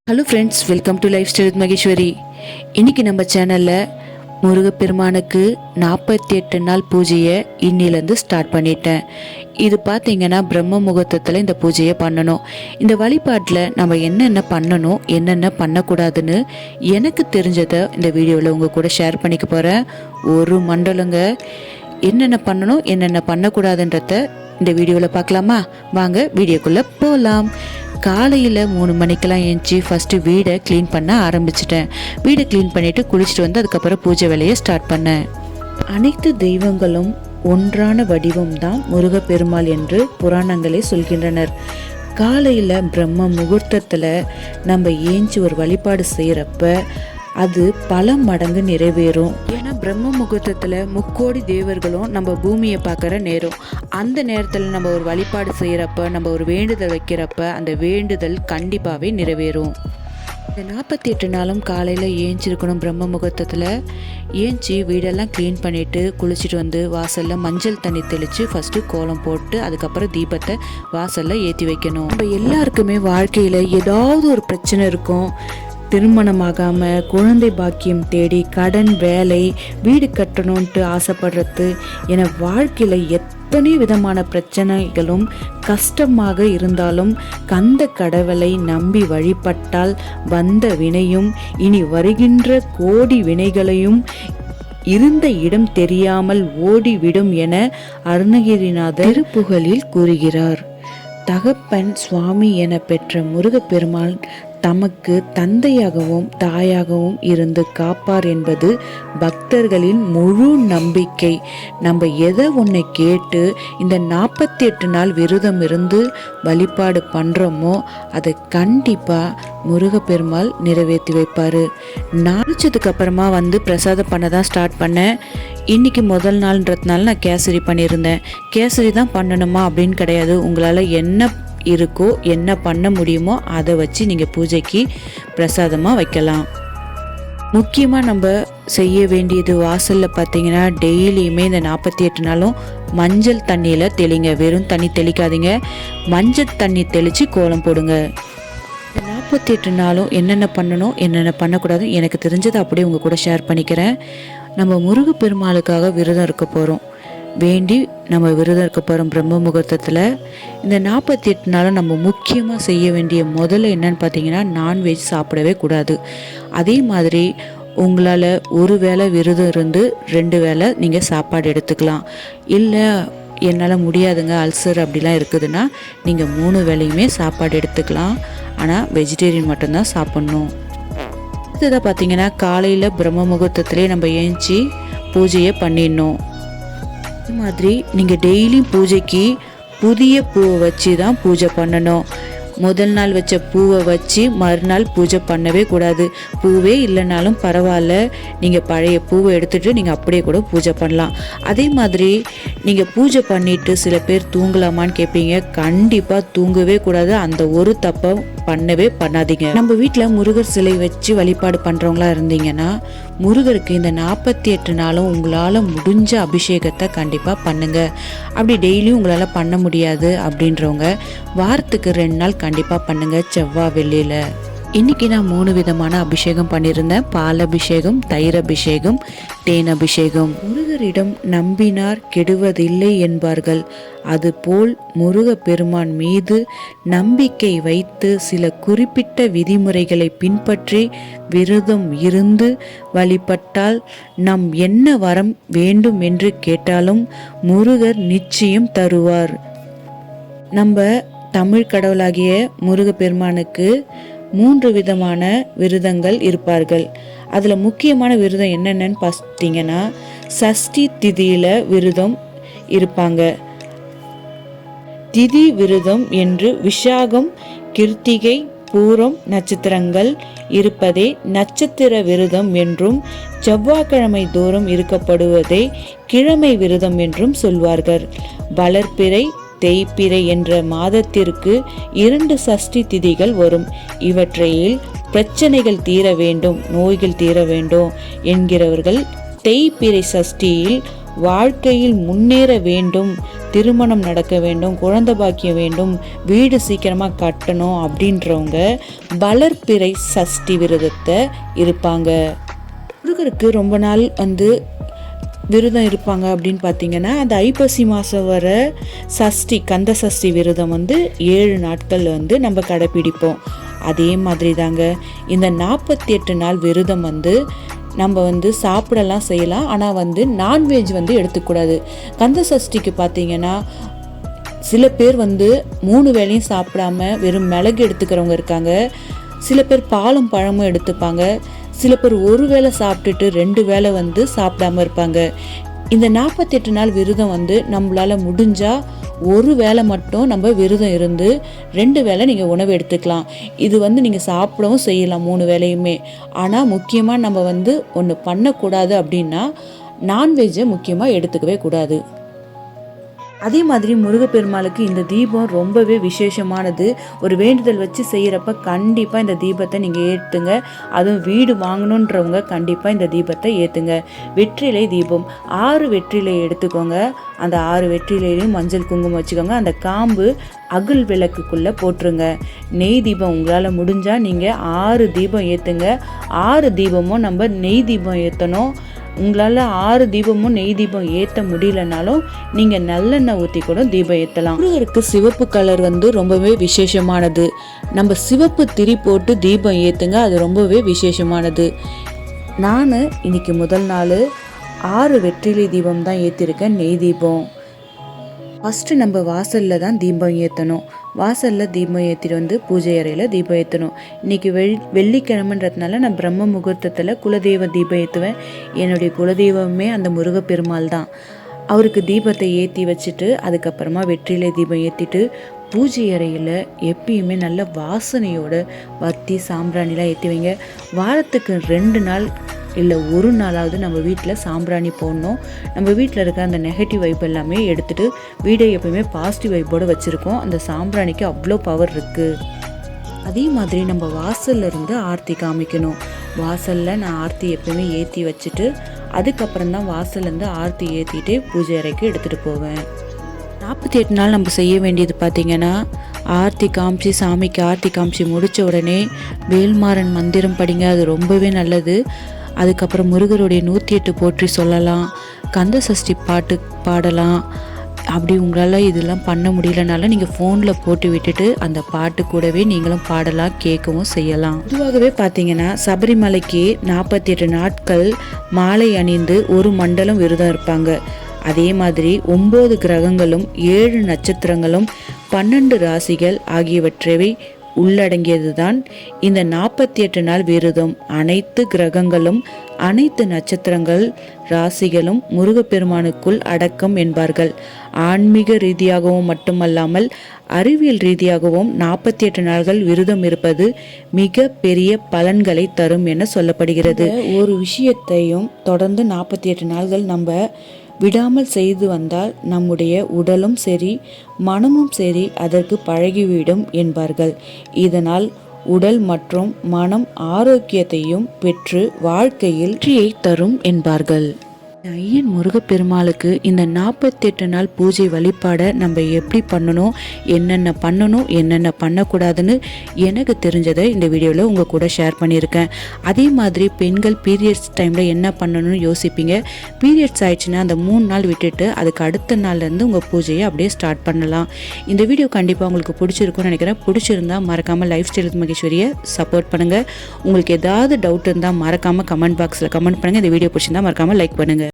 Hello friends, welcome to life style with Maheswari. இன்றைக்கி நம்ம சேனலில் முருகப்பெருமானுக்கு 48 நாள் பூஜையை இன்னிலேருந்து ஸ்டார்ட் பண்ணிட்டேன். இது பார்த்திங்கன்னா பிரம்ம முகூர்த்தத்தில் இந்த பூஜையை பண்ணணும். இந்த வழிபாட்டில் நம்ம என்னென்ன பண்ணணும், என்னென்ன பண்ணக்கூடாதுன்னு எனக்கு தெரிஞ்சதை இந்த வீடியோவில் உங்கள் கூட ஷேர் பண்ணிக்க போகிறேன். ஒரு மண்டலங்க என்னென்ன பண்ணணும், என்னென்ன பண்ணக்கூடாதுன்றத இந்த வீடியோவில் பார்க்கலாமா? வாங்க வீடியோக்குள்ளே போகலாம். காலையில் 3 மணிக்கெல்லாம் எழுந்துச்சி ஃபஸ்ட்டு வீடை க்ளீன் பண்ண ஆரம்பிச்சிட்டேன். வீடை க்ளீன் பண்ணிவிட்டு குளிச்சுட்டு வந்து அதுக்கப்புறம் பூஜை வேலையை ஸ்டார்ட் பண்ணேன். அனைத்து தெய்வங்களும் ஒன்றான வடிவம் தான் முருகப்பெருமாள் என்று புராணங்களே சொல்கின்றனர். காலையில் பிரம்ம முகூர்த்தத்தில் நம்ம ஏஞ்சி ஒரு வழிபாடு செய்கிறப்ப அது பல மடங்கு நிறைவேறும். ஏன்னா பிரம்ம முகூர்த்தத்தில் முக்கோடி தேவர்களும் நம்ம பூமியை பார்க்குற நேரம். அந்த நேரத்தில் நம்ம ஒரு வழிபாடு செய்கிறப்ப, நம்ம ஒரு வேண்டுதல் வைக்கிறப்ப அந்த வேண்டுதல் கண்டிப்பாகவே நிறைவேறும். இந்த 48 நாளும் காலையில் ஏஞ்சிருக்கணும். பிரம்ம முகூர்த்தத்தில் ஏஞ்சி வீடெல்லாம் க்ளீன் பண்ணிவிட்டு குளிச்சுட்டு வந்து வாசலில் மஞ்சள் தண்ணி தெளித்து ஃபஸ்ட்டு கோலம் போட்டு அதுக்கப்புறம் தீபத்தை வாசலில் ஏற்றி வைக்கணும். நம்ம எல்லாருக்குமே வாழ்க்கையில் ஏதாவது ஒரு பிரச்சனை இருக்கும். திருமணமாகாமல் குழந்தை பாக்கியம் தேடி கடன், வேலை, வீடு கட்டணுன்ட்டு ஆசைப்படுறது என வாழ்க்கையில் எத்தனை விதமான பிரச்சனைகளும் கஷ்டமாக இருந்தாலும் கந்த கடவுளை நம்பி வழிபட்டால் வந்த வினையும் இனி வருகின்ற கோடி வினைகளையும் இருந்த இடம் தெரியாமல் ஓடிவிடும் என அருணகிரிநாதர் திருப்புகழில் கூறுகிறார். தகப்பன் சுவாமி என பெற்ற முருகப்பெருமாள் தமக்கு தந்தையாகவும் தாயாகவும் இருந்து காப்பார் என்பது பக்தர்களின் முழு நம்பிக்கை. நம்ம எதை ஒன்றை கேட்டு இந்த 48 நாள் விரதம் இருந்து வழிபாடு பண்ணுறோமோ அதை கண்டிப்பாக முருகப்பெருமாள் நிறைவேற்றி வைப்பார். நாளிச்சதுக்கு அப்புறமா வந்து பிரசாதம் பண்ண தான் ஸ்டார்ட் பண்ணேன். இன்றைக்கி முதல் நாள்ன்றதுனால நான் கேசரி பண்ணியிருந்தேன். கேசரி தான் பண்ணணுமா அப்படின்னு கிடையாது. உங்களால் என்ன இருக்கோ, என்ன பண்ண முடியுமோ அதை வச்சு நீங்கள் பூஜைக்கு பிரசாதமாக வைக்கலாம். முக்கியமாக நம்ம செய்ய வேண்டியது வாசலில் பார்த்தீங்கன்னா டெய்லியுமே இந்த 48 நாளும் மஞ்சள் தண்ணியில் தெளிங்க. வெறும் தண்ணி தெளிக்காதீங்க, மஞ்சள் தண்ணி தெளித்து கோலம் போடுங்க. 48 நாளும் என்னென்ன பண்ணணும், என்னென்ன பண்ணக்கூடாது எனக்கு தெரிஞ்சதை அப்படியே உங்கள் கூட ஷேர் பண்ணிக்கிறேன். நம்ம முருகப்பெருமாளுக்காக விரதம் இருக்க போகிறோம். வேண்டி நம்ம விரதம் இருக்க போகிறோம் பிரம்ம முகூர்த்தத்தில். இந்த 48 நாளும் நம்ம முக்கியமாக செய்ய வேண்டிய முதல்ல என்னன்னு பார்த்தீங்கன்னா நான்வெஜ் சாப்பிடவே கூடாது. அதே மாதிரி உங்களால் ஒரு வேளை விரதம் இருந்து 2 வேளை நீங்கள் சாப்பாடு எடுத்துக்கலாம். இல்லை என்னால் முடியாதுங்க, அல்சர் அப்படிலாம் இருக்குதுன்னா நீங்கள் 3 வேளையுமே சாப்பாடு எடுத்துக்கலாம். ஆனால் வெஜிடேரியன் மட்டும்தான் சாப்பிட்ணும். அடுத்ததாக பார்த்தீங்கன்னா காலையில் பிரம்ம முகூர்த்தத்திலே நம்ம ஏஞ்சி பூஜையை பண்ணிடணும். அது மாதிரி நீங்கள் டெய்லியும் பூஜைக்கு புதிய பூவை வச்சு தான் பூஜை பண்ணணும். முதல் நாள் வச்ச பூவை வச்சு மறுநாள் பூஜை பண்ணவே கூடாது. பூவே இல்லைனாலும் பரவாயில்ல, நீங்கள் பழைய பூவை எடுத்துகிட்டு நீங்கள் அப்படியே கூட பூஜை பண்ணலாம். அதே மாதிரி நீங்கள் பூஜை பண்ணிவிட்டு சில பேர் தூங்கலாமான்னு கேட்பீங்க. கண்டிப்பாக தூங்கவே கூடாது. அந்த ஒரு தப்பை பண்ணவே பண்ணாதீங்க. நம்ம வீட்டில் முருகர் சிலை வச்சு வழிபாடு பண்ணுறவங்களா இருந்தீங்கன்னா முருகருக்கு இந்த 48 நாளும் உங்களால் முடிஞ்ச அபிஷேகத்தை கண்டிப்பாக பண்ணுங்கள். அப்படி டெய்லியும் உங்களால் பண்ண முடியாது அப்படின்றவங்க வாரத்துக்கு 2 நாள் கண்டிப்பாக பண்ணுங்கள், செவ்வாய் வெள்ளியில். இன்றைக்கி நான் 3 விதமான அபிஷேகம் பண்ணியிருந்தேன். பால் அபிஷேகம், தயிர் அபிஷேகம், தேன் அபிஷேகம். முருகரிடம் நம்பினார் கெடுவதில்லை என்பார்கள். அதுபோல் முருகப்பெருமான் மீது நம்பிக்கை வைத்து சில குறிப்பிட்ட விதிமுறைகளை பின்பற்றி விரதம் இருந்து வழிபட்டால் நம் என்ன வரம் வேண்டும் என்று கேட்டாலும் முருகர் நிச்சயம் தருவார். நம்ம தமிழ் கடவுளாகிய முருகப்பெருமானுக்கு 3 விதமான விரதங்கள் இருப்பார்கள். அதில் முக்கியமான விரதம் என்னென்னு பார்த்தீங்கன்னா சஷ்டி திதியில் விரதம் இருப்பாங்க. திதி விரதம் என்று விஷாகம், கிருத்திகை, பூரம் நட்சத்திரங்கள் இருப்பதே நட்சத்திர விரதம் என்றும் செவ்வாய்க்கிழமை தோறும் இருக்கப்படுவதை கிழமை விரதம் என்றும் சொல்வார்கள். வளர்பிறை, தேய்பிறை என்ற மாதத்திற்கு 2 சஷ்டி திதிகள் வரும். இவற்றையில் பிரச்சனைகள் தீர வேண்டும், நோய்கள் தீர வேண்டும் என்கிறவர்கள் தேய்பிறை சஷ்டியில் வாழ்க்கையில் முன்னேற வேண்டும், திருமணம் நடக்க வேண்டும், குழந்தை பாக்கியம் வேண்டும், வீடு சீக்கிரமாக கட்டணும் அப்படின்றவங்க வளர்ப்பிறை சஷ்டி விரதத்தை இருப்பாங்க. முருகருக்கு ரொம்ப நாள் விரதம் இருப்பாங்க அப்படின்னு பார்த்தீங்கன்னா, அந்த ஐப்பசி மாதம் வர சஷ்டி கந்த சஷ்டி விரதம் 7 நாட்கள் நம்ம கடைப்பிடிப்போம். அதே மாதிரி தாங்க இந்த 48 நாள் விரதம் நம்ம சாப்பிடலாம் செய்யலாம். ஆனால் நான்வெஜ் எடுத்துக்கூடாது. கந்த சஷ்டிக்கு பார்த்தீங்கன்னா சில பேர் 3 வேளையும் சாப்பிடாம வெறும் மிளகு எடுத்துக்கிறவங்க இருக்காங்க. சில பேர் பாலும் பழமும் எடுத்துப்பாங்க. சில பேர் ஒரு வேளை சாப்பிட்டுட்டு 2 வேளை சாப்பிடாம இருப்பாங்க. இந்த 48 நாள் விரதம் நம்மளால முடிஞ்சா ஒரு வேளை மட்டும் நம்ம விரதம் இருந்து 2 வேளை நீங்கள் உணவு எடுத்துக்கலாம். இது நீங்கள் சாப்பிடவும் செய்யலாம் 3 வேளையுமே. ஆனால் முக்கியமாக நம்ம ஒன்று பண்ணக்கூடாது அப்படின்னா நான்வெஜ்ஜை முக்கியமாக எடுத்துக்கவே கூடாது. அதே மாதிரி முருகப்பெருமாளுக்கு இந்த தீபம் ரொம்பவே விசேஷமானது. ஒரு வேண்டுதல் வச்சு செய்கிறப்ப கண்டிப்பாக இந்த தீபத்தை நீங்கள் ஏற்றுங்க. அதுவும் வீடு வாங்கணுன்றவங்க கண்டிப்பாக இந்த தீபத்தை ஏற்றுங்க. வெற்றிலை தீபம் 6 வெற்றிலை எடுத்துக்கோங்க. அந்த 6 வெற்றிலையிலையும் மஞ்சள் குங்குமம் வச்சுக்கோங்க. அந்த காம்பு அகல் விளக்குக்குள்ளே போட்டுருங்க. நெய் தீபம் உங்களால் முடிஞ்சால் நீங்கள் 6 தீபம் ஏற்றுங்க. 6 தீபமும் நம்ம நெய் தீபம் ஏற்றணும். உங்களால் 6 தீபமும் நெய் தீபம் ஏற்ற முடியலனாலும் நீங்கள் நல்லெண்ணெய் ஊற்றி கூட தீபம் ஏற்றலாம். முருகருக்கு சிவப்பு கலர் ரொம்பவே விசேஷமானது. நம்ம சிவப்பு திரி போட்டு தீபம் ஏற்றுங்க, அது ரொம்பவே விசேஷமானது. நான் இன்னைக்கு முதல் நாள் 6 வெற்றிலை தீபம் தான் ஏற்றிருக்கேன், நெய் தீபம். ஃபஸ்ட்டு நம்ம வாசலில் தான் தீபம் ஏற்றணும். வாசலில் தீபம் ஏற்றிட்டு பூஜை அறையில் தீபம் ஏற்றணும். இன்றைக்கி வெள்ளிக்கிழமைன்றதுனால நான் பிரம்ம முகூர்த்தத்தில் குலதெய்வ தீபம் ஏற்றுவேன். என்னுடைய குலதெய்வமே அந்த முருகப்பெருமாள் தான். அவருக்கு தீபத்தை ஏற்றி வச்சுட்டு அதுக்கப்புறமா வெற்றிலை தீபம் ஏற்றிட்டு பூஜை அறையில் எப்பயுமே நல்ல வாசனையோட வத்தி சாம்பிராணிலாம் ஏற்றி வைங்க. வாரத்துக்கு 2 நாள் இல்லை 1 நாளாவது நம்ம வீட்டில் சாம்பிராணி போடணும். நம்ம வீட்டில் இருக்க அந்த நெகட்டிவ் வைப் எல்லாமே எடுத்துகிட்டு வீடை எப்பயுமே பாசிட்டிவ் வைப்போடு வச்சுருக்கோம். அந்த சாம்பிராணிக்கு அவ்வளோ பவர் இருக்குது. அதே மாதிரி நம்ம வாசலில் இருந்து ஆர்த்தி காமிக்கணும். வாசலில் நான் ஆர்த்தி எப்பயுமே ஏற்றி வச்சுட்டு அதுக்கப்புறம் தான் வாசல்லேருந்து ஆர்த்தி ஏற்றிட்டு பூஜை அறைக்கு எடுத்துகிட்டு போவேன். 48 நாள் நம்ம செய்ய வேண்டியது பார்த்திங்கன்னா, ஆர்த்தி காமிச்சு சாமிக்கு ஆர்த்தி காமிச்சு முடித்த உடனே வேல்மாறன் மந்திரம் படிங்க, அது ரொம்பவே நல்லது. அதுக்கப்புறம் முருகருடைய 108 போற்றி சொல்லலாம், கந்த சஷ்டி பாட்டு பாடலாம். அப்படி உங்களால் இதெல்லாம் பண்ண முடியலனால நீங்கள் ஃபோனில் போட்டு விட்டுட்டு அந்த பாட்டு கூடவே நீங்களும் பாடலாம், கேட்கவும் செய்யலாம். பொதுவாகவே பார்த்தீங்கன்னா சபரிமலைக்கு 48 நாட்கள் மாலை அணிந்து ஒரு மண்டலம் விரதம் இருப்பாங்க. அதே மாதிரி 9 கிரகங்களும் 7 நட்சத்திரங்களும் 12 ராசிகள் ஆகியவற்றை உள்ளடங்கியதுதான் இந்த 48 நாள் விரதம். அனைத்து கிரகங்களும் அனைத்து நட்சத்திரங்கள் ராசிகளும் முருகப்பெருமானுக்குள் அடக்கம் என்பார்கள். ஆன்மீக ரீதியாகவும் மட்டுமல்லாமல் அறிவியல் ரீதியாகவும் 48 நாள்கள் விரதம் இருப்பது மிக பெரிய பலன்களை தரும் என சொல்லப்படுகிறது. ஒரு விஷயத்தையும் தொடர்ந்து 48 நாள்கள் நம்ம விடாமல் செய்து வந்தால் நம்முடைய உடலும் சரி மனமும் சரி அதற்கு பழகிவிடும் என்பார்கள். இதனால் உடல் மற்றும் மனம் ஆரோக்கியத்தையும் பெற்று வாழ்க்கையில் வெற்றியை தரும் என்பார்கள். ஐயன் முருகப்பெருமாளுக்கு இந்த 48 நாள் பூஜை வழிபாடை நம்ம எப்படி பண்ணணும், என்னென்ன பண்ணக்கூடாதுன்னு எனக்கு தெரிஞ்சதை இந்த வீடியோவில் உங்கள் கூட ஷேர் பண்ணியிருக்கேன். அதே மாதிரி பெண்கள் பீரியட்ஸ் டைமில் என்ன பண்ணணும்னு யோசிப்பீங்க. பீரியட்ஸ் ஆயிடுச்சுன்னா அந்த 3 நாள் விட்டுட்டு அதுக்கு அடுத்த நாள்லேருந்து உங்கள் பூஜையை அப்படியே ஸ்டார்ட் பண்ணலாம். இந்த வீடியோ கண்டிப்பாக உங்களுக்கு பிடிச்சிருக்கும்னு நினைக்கிறேன். பிடிச்சிருந்தா மறக்காமல் லைஃப் ஸ்டைல் வித் மகேஸ்வரியை சப்போர்ட் பண்ணுங்கள். உங்களுக்கு ஏதாவது டவுட் இருந்தால் மறக்காமல் கமெண்ட் பாக்ஸில் கமெண்ட் பண்ணுங்கள். இந்த வீடியோ பிடிச்சிருந்தா மறக்காமல் லைக் பண்ணுங்கள்.